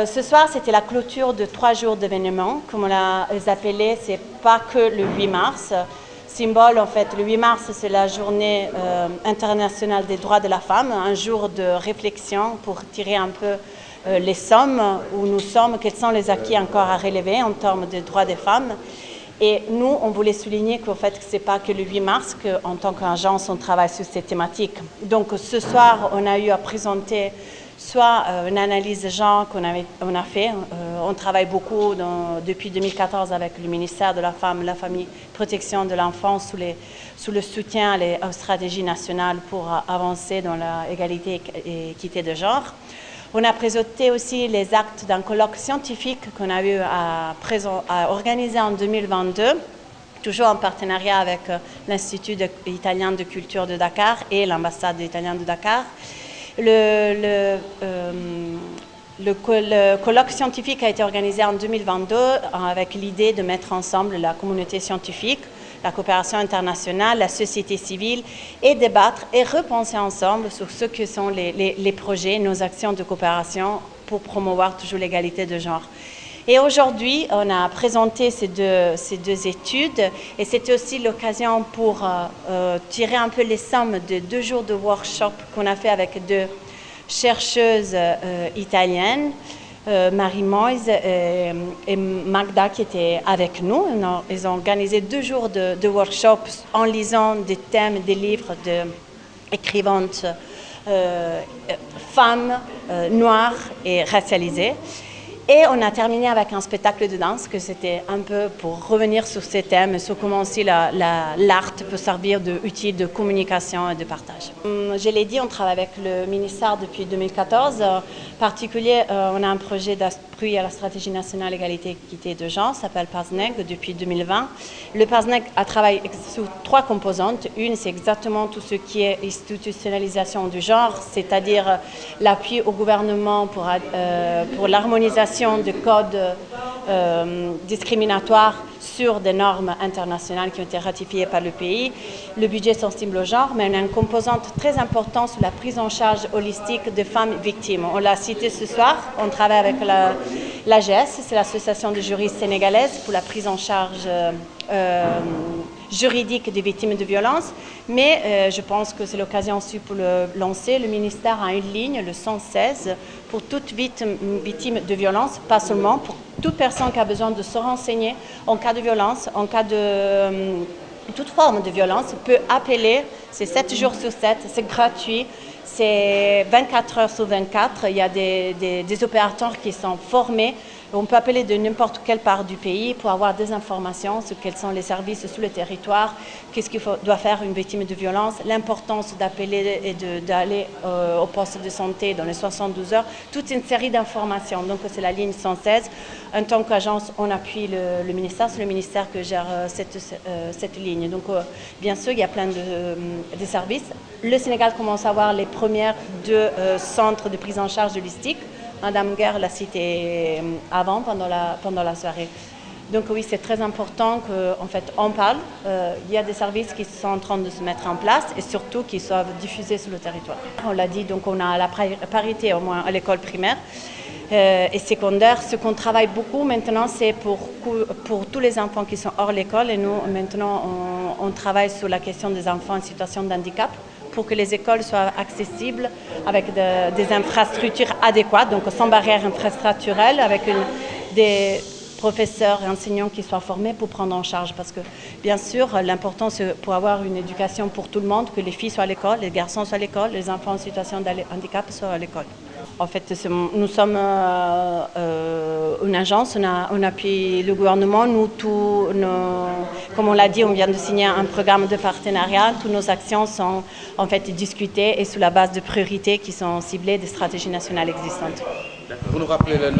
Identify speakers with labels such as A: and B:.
A: Ce soir, c'était la clôture de 3 jours d'événements. Comme on les appelait, ce n'est pas que le 8 mars. Symbole, en fait, le 8 mars, c'est la journée internationale des droits de la femme, un jour de réflexion pour tirer un peu les sommes où nous sommes, quels sont les acquis encore à relever en termes de droits des femmes. Et nous, on voulait souligner qu'en fait, ce n'est pas que le 8 mars qu'en tant qu'agence, on travaille sur ces thématiques. Donc ce soir, on a eu à présenter soit une analyse de genre qu'on a fait. On travaille beaucoup depuis 2014 avec le ministère de la Femme, la Famille, Protection de l'Enfant sous le soutien aux stratégies nationales pour avancer dans l'égalité et équité de genre. On a présenté aussi les actes d'un colloque scientifique qu'on a eu à organiser en 2022, toujours en partenariat avec l'Institut italien de culture de Dakar et l'ambassade italienne de Dakar. Le colloque scientifique a été organisé en 2022 avec l'idée de mettre ensemble la communauté scientifique, la coopération internationale, la société civile et débattre et repenser ensemble sur ce que sont les projets, nos actions de coopération pour promouvoir toujours l'égalité de genre. Et aujourd'hui, on a présenté ces deux études et c'était aussi l'occasion pour tirer un peu les sommes de 2 jours de workshop qu'on a fait avec 2 chercheuses italiennes, Marie Moïse et Magda qui étaient avec nous. Ils ont organisé 2 jours de workshops en lisant des thèmes, des livres d'écrivantes femmes noires et racialisées. Et on a terminé avec un spectacle de danse, que c'était un peu pour revenir sur ces thèmes, sur comment aussi l'art peut servir d'outil de communication et de partage. Je l'ai dit, on travaille avec le ministère depuis 2014. En particulier, on a un projet d'appui à la stratégie nationale égalité et équité de genre, ça s'appelle PASNEG depuis 2020. Le PASNEG a travaillé sur 3 composantes. Une, c'est exactement tout ce qui est institutionnalisation du genre, c'est-à-dire l'appui au gouvernement pour l'harmonisation de codes discriminatoires sur des normes internationales qui ont été ratifiées par le pays, le budget sensible au genre, mais on a une composante très importante sur la prise en charge holistique des femmes victimes. On l'a cité ce soir, on travaille avec l'AGS, c'est l'Association des juristes sénégalaises pour la prise en charge juridique des victimes de violences, mais je pense que c'est l'occasion aussi pour le lancer. Le ministère a une ligne, le 116, pour toute victime de violence, pas seulement, pour toute personne qui a besoin de se renseigner en cas de violence, en cas de toute forme de violence, peut appeler, c'est 7 jours sur 7, c'est gratuit, c'est 24 heures sur 24, il y a des opérateurs qui sont formés. On peut appeler de n'importe quelle part du pays pour avoir des informations sur quels sont les services sur le territoire, qu'est-ce qu'il doit faire une victime de violence, l'importance d'appeler et d'aller au poste de santé dans les 72 heures, toute une série d'informations. Donc c'est la ligne 116. En tant qu'agence, on appuie le ministère, c'est le ministère qui gère cette ligne. Donc bien sûr, il y a plein de services. Le Sénégal commence à avoir les premières 2 centres de prise en charge holistique. Madame Guerre l'a cité avant, pendant la soirée. Donc oui, c'est très important qu'en fait, on parle. Il y a des services qui sont en train de se mettre en place et surtout qui soient diffusés sur le territoire. On l'a dit, donc on a la parité au moins à l'école primaire et secondaire. Ce qu'on travaille beaucoup maintenant, c'est pour tous les enfants qui sont hors l'école. Et nous, maintenant, on travaille sur la question des enfants en situation de handicap, pour que les écoles soient accessibles avec des infrastructures adéquates, donc sans barrière infrastructurelle, avec des professeurs et enseignants qui soient formés pour prendre en charge. Parce que, bien sûr, l'important, c'est pour avoir une éducation pour tout le monde, que les filles soient à l'école, les garçons soient à l'école, les enfants en situation de handicap soient à l'école. En fait, nous sommes une agence, on appuie le gouvernement. Nous, comme on l'a dit, on vient de signer un programme de partenariat. Toutes nos actions sont en fait discutées et sur la base de priorités qui sont ciblées des stratégies nationales existantes.
B: Vous nous rappelez le nom?